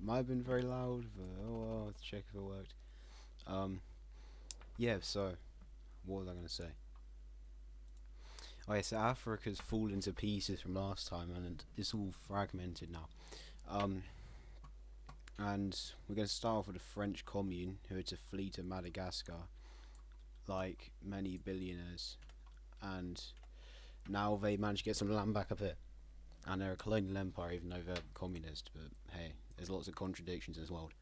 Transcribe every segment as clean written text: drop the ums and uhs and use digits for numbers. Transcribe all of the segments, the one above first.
Might have been very loud, but oh well, let's check if it worked. Um, yeah, so, what was I going to say? Oh, yeah, so Africa's fallen to pieces from last time, and it's all fragmented now. Um, and we're going to start off with the French Commune, who are to flee to Madagascar, like many billionaires, and now they managed to get some land back up here. And they're a colonial empire, even though they're communist, but hey, there's lots of contradictions in this world.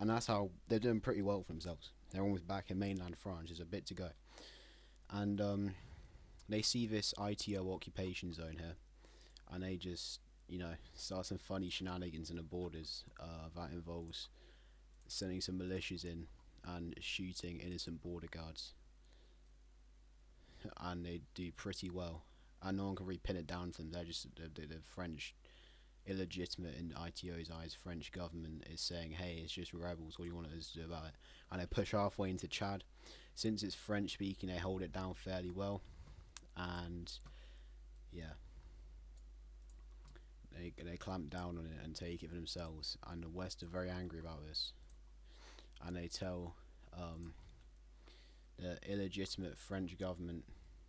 And that's how they're doing pretty well for themselves. They're almost back in mainland France. There's a bit to go, and they see this ITO occupation zone here, and they just start some funny shenanigans in the borders. That involves sending some militias in and shooting innocent border guards, and they do pretty well. And no one can really pin it down to them. They're just the French illegitimate in ITO's eyes. French government is saying, "Hey, it's just rebels. What do you want us to do about it?" And they push halfway into Chad. Since it's French speaking, they hold it down fairly well, and yeah, they clamp down on it and take it for themselves. And the West are very angry about this, and they tell um, the illegitimate French government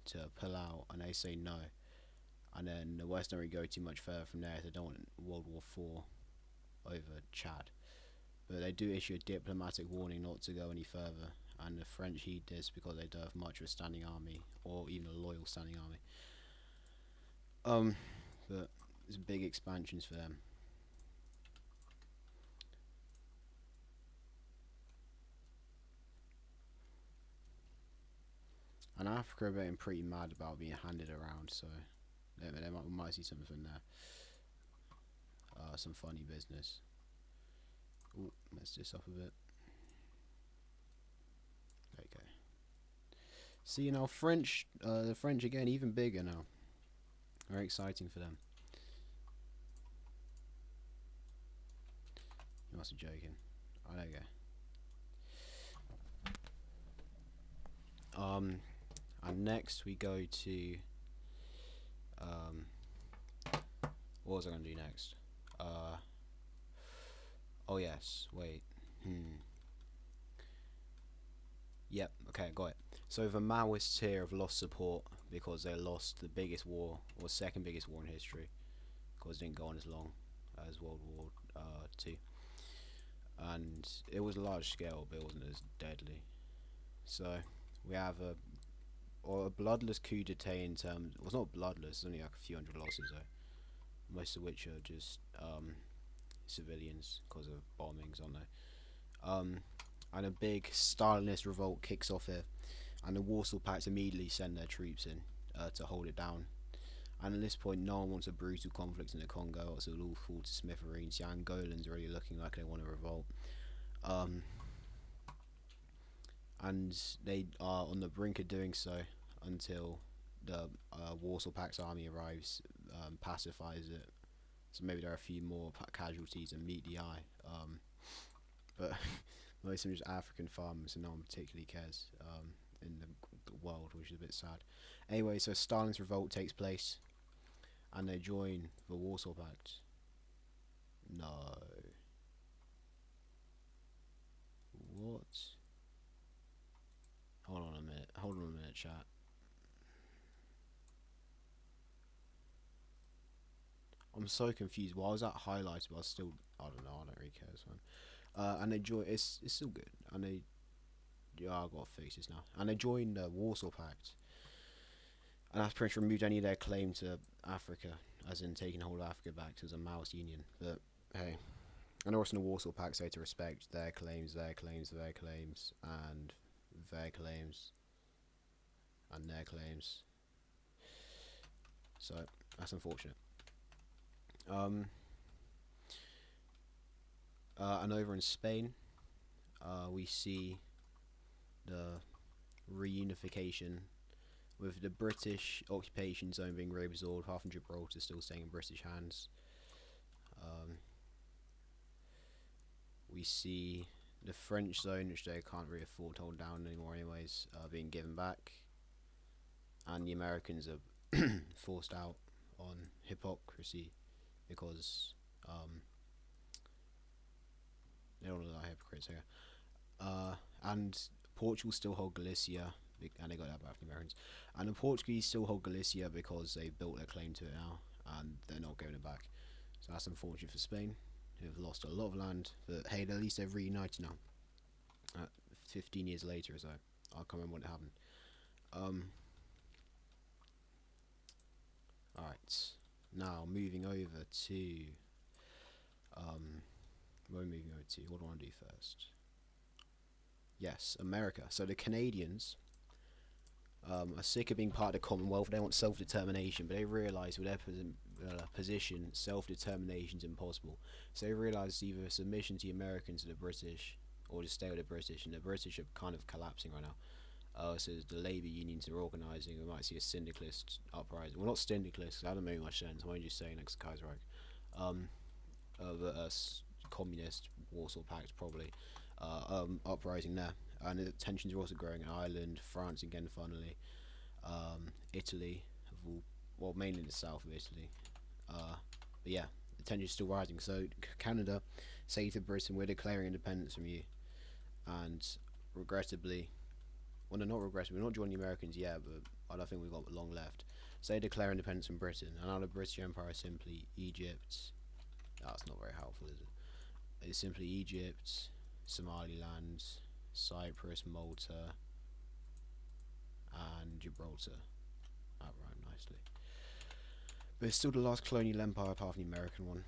to pull out, and they say no. And then the West don't really go too much further from there. They don't want World War Four over Chad, but they do issue a diplomatic warning not to go any further. And the French heed this because they don't have much of a standing army, or even a loyal standing army. But there's big expansions for them. And Africa are getting pretty mad about being handed around, so they might see something there. Some funny business. Ooh, mess this up a bit. Okay. See now, the French again, even bigger now. Very exciting for them. You must be joking. Oh, there you go. And next we go to what was I gonna do next? Oh yes, wait. Yep, okay, got it. So the Maoists here have lost support because they lost the biggest war, or second biggest war in history, because it didn't go on as long as World War Two, and it was large scale, but it wasn't as deadly. So we have a bloodless coup d'etat in terms. Well, it's not bloodless. It's only like a few hundred losses though, most of which are just civilians because of bombings on there. And a big Stalinist revolt kicks off here, and the Warsaw Pact immediately send their troops in to hold it down. And at this point, no one wants a brutal conflict in the Congo, so it'll all fall to smithereens. The Angolans are really looking like they want to revolt. Um, and they are on the brink of doing so until the Warsaw Pact's army arrives, pacifies it. So maybe there are a few more casualties and meet the eye. But most of them are just African farmers, and no one particularly cares in the world, which is a bit sad. Anyway, so Stalin's revolt takes place, and they join the Warsaw Pact. No. What? Hold on a minute. Hold on a minute, chat. I'm so confused. Why was that highlighted? But I still, I don't know. I don't really care this one. And they join. It's still good. And they, yeah, I gotta fix this now. And they joined the Warsaw Pact, and that's pretty much removed any of their claim to Africa, as in taking hold of Africa back as a Maoist union. But hey, and also in the Warsaw Pact say to respect their claims, their claims, their claims, and their claims, and their claims. So that's unfortunate. Um, and over in Spain, we see the reunification with the British occupation zone being reabsorbed. Half of Gibraltar still staying in British hands. Um, we see the French zone, which they can't really afford to hold down anymore, anyways, being given back, and the Americans are forced out on hypocrisy because They all look like hypocrites here. And Portugal still hold Galicia, and they got that back from the Americans. And the Portuguese still hold Galicia because they built their claim to it now, and they're not giving it back. So that's unfortunate for Spain, who have lost a lot of land. But hey, at least they've reunited now. 15 years later or so. I can't remember when it happened. Alright. Now, moving over to... where are we moving over to? What do I want to do first? Yes, America. So the Canadians are sick of being part of the Commonwealth. They want self-determination, but they realise with their position, self-determination is impossible. So they realise either submission to the Americans or the British, or just stay with the British, and the British are kind of collapsing right now. So the labour unions are organising. We might see a syndicalist uprising. Well, not syndicalist, that doesn't make much sense. I'm only just saying next to Kaiserreich. Communist Warsaw Pact probably uprising there, and the tensions are also growing in Ireland, France again, finally, Italy, well, mainly in the south of Italy. But yeah, the tensions are still rising. So Canada say to Britain, we're declaring independence from you, and regrettably, well, no, not regrettably, we're not joining the Americans yet, but I don't think we've got long left. So they declare independence from Britain, and now the British Empire is simply Egypt. That's not very helpful, is it? It's simply Egypt, Somaliland, Cyprus, Malta, and Gibraltar. That rhymed nicely. But it's still the last colonial empire apart from the American one,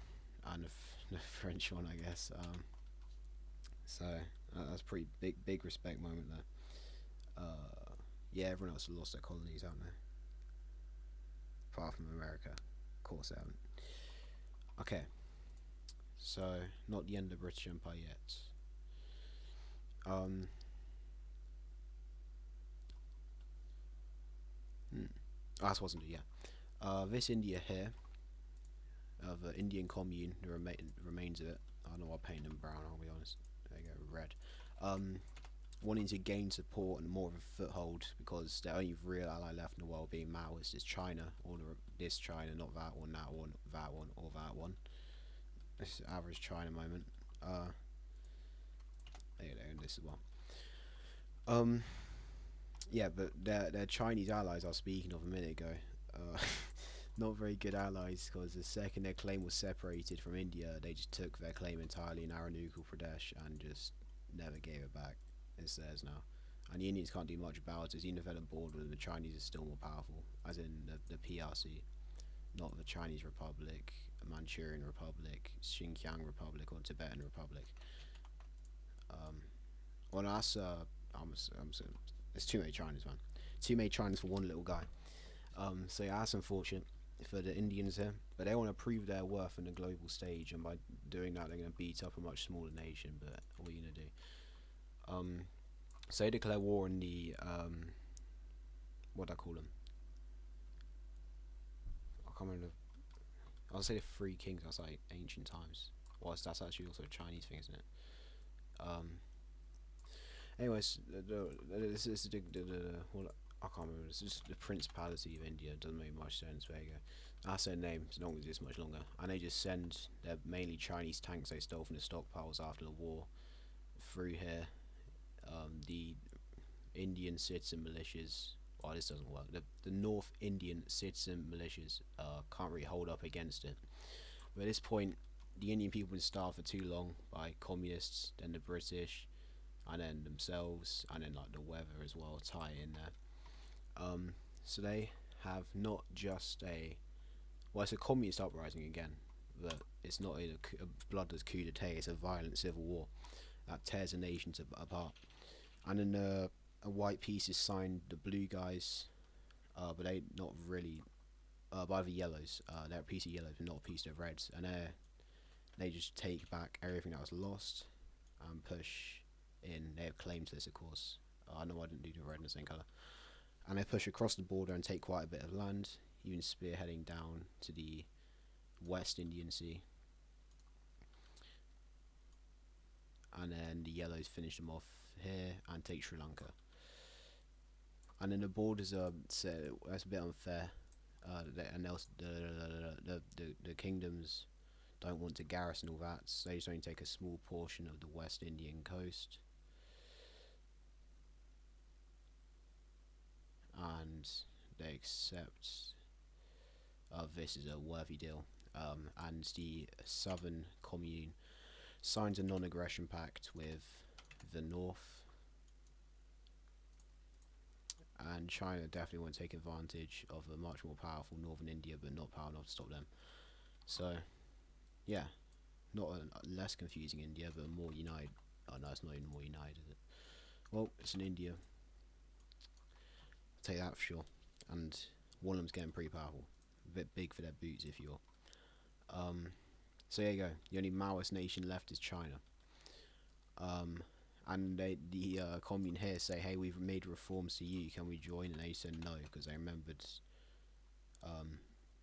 and the French one, I guess. So that's a pretty big respect moment there. Yeah, everyone else has lost their colonies, haven't they? Apart from America. Of course they haven't. Okay. So, not the end of the British Empire yet. That wasn't it, yeah. This India here, the Indian commune, the remains of it. I don't know why I painted them brown, I'll be honest. There you go, red. Wanting to gain support and more of a foothold because the only real ally left in the world being Maoist is China, or this China, not that one, that one, that one, or that one. This is average China moment. There you go, and this as well. Yeah, but their Chinese allies I was speaking of a minute ago, not very good allies, because the second their claim was separated from India, they just took their claim entirely in Arunachal Pradesh and just never gave it back. It's theirs now. And the Indians can't do much about it. Even if they're on board with them, the Chinese are still more powerful, as in the PRC, not the Chinese Republic, Manchurian Republic, Xinjiang Republic, or Tibetan Republic. Well, no, that's there's too many Chinas, man. Too many Chinas for one little guy. So yeah, that's unfortunate for the Indians here, but they want to prove their worth on the global stage, and by doing that, they're going to beat up a much smaller nation. But what are you going to do? So they declare war on the what do I call them? I can't remember. I'll say the Three Kings. That's like ancient times. Well, that's actually also a Chinese thing, isn't it? Anyways, this is well, I can't remember. This is the Principality of India. It doesn't make much sense. There you go. That's their name. It's not going to exist much longer. And they just send their mainly Chinese tanks they stole from the stockpiles after the war through here. The Indian citizen militias. Well, this doesn't work. The North Indian citizen militias can't really hold up against it. But at this point, the Indian people have been starved for too long by communists, then the British, and then themselves, and then like the weather as well tie in there. So they have not just it's a communist uprising again, but it's not a bloodless coup d'etat. It's a violent civil war that tears the nations apart. And then a white piece is signed the blue guys, but they not really by the yellows. They're a piece of yellows, but not a piece of reds, and they just take back everything that was lost and push in. They have claim to this, of course. I know I didn't do the red in the same colour. And they push across the border and take quite a bit of land, even spearheading down to the West Indian Sea. And then the yellows finish them off here and take Sri Lanka. And then the borders are that's a bit unfair. And else the kingdoms don't want to garrison all that, so they just only take a small portion of the West Indian coast. And they accept this is a worthy deal. And the Southern Commune signs a non-aggression pact with the North, and China definitely want to take advantage of a much more powerful Northern India, but not powerful enough to stop them. So, yeah, not a less confusing India, but more united. Oh no, it's not even more united, is it? Well, it's an India. I'll take that for sure. And one of them's getting pretty powerful, a bit big for their boots, if you're. So there you go. The only Maoist nation left is China. And the commune here say, hey, we've made reforms to you, can we join? And they said no, because they remembered.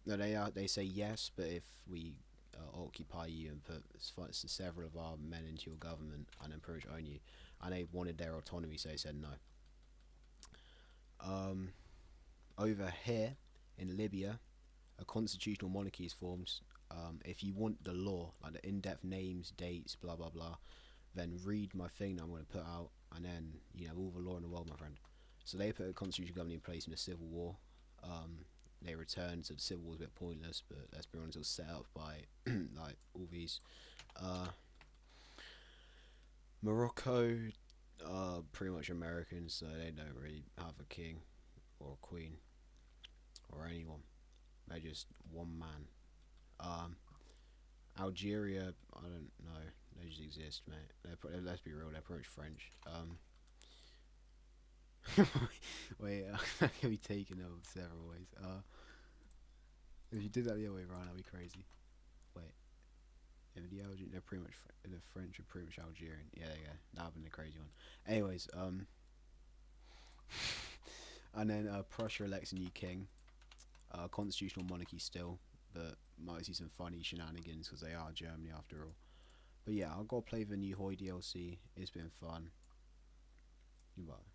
No, they say yes, but if we occupy you and put several of our men into your government and then pretty much own you, and they wanted their autonomy, so they said no. Over here in Libya, a constitutional monarchy is formed. If you want the law, like the in-depth names, dates, blah blah blah, then read my thing that I'm going to put out, and then you know all the law in the world, my friend. So they put a constitutional government in place in a civil war. They returned, so the civil war was a bit pointless, but let's be honest, it was set up by like all these Morocco, pretty much Americans, so they don't really have a king or a queen or anyone. They're just one man. Algeria, I don't know. They just exist, mate. Let's be real, they're pretty much French. Wait, that can be taken over several ways. If you did that the other way around, that'd be crazy. Wait, if the they're pretty much the French are pretty much Algerian. Yeah, there you go. That'd been a crazy one. Anyways, and then Prussia elects a new king. Constitutional monarchy still, but might see some funny shenanigans because they are Germany after all. But yeah, I'll go play the new Hoi DLC. It's been fun. Goodbye.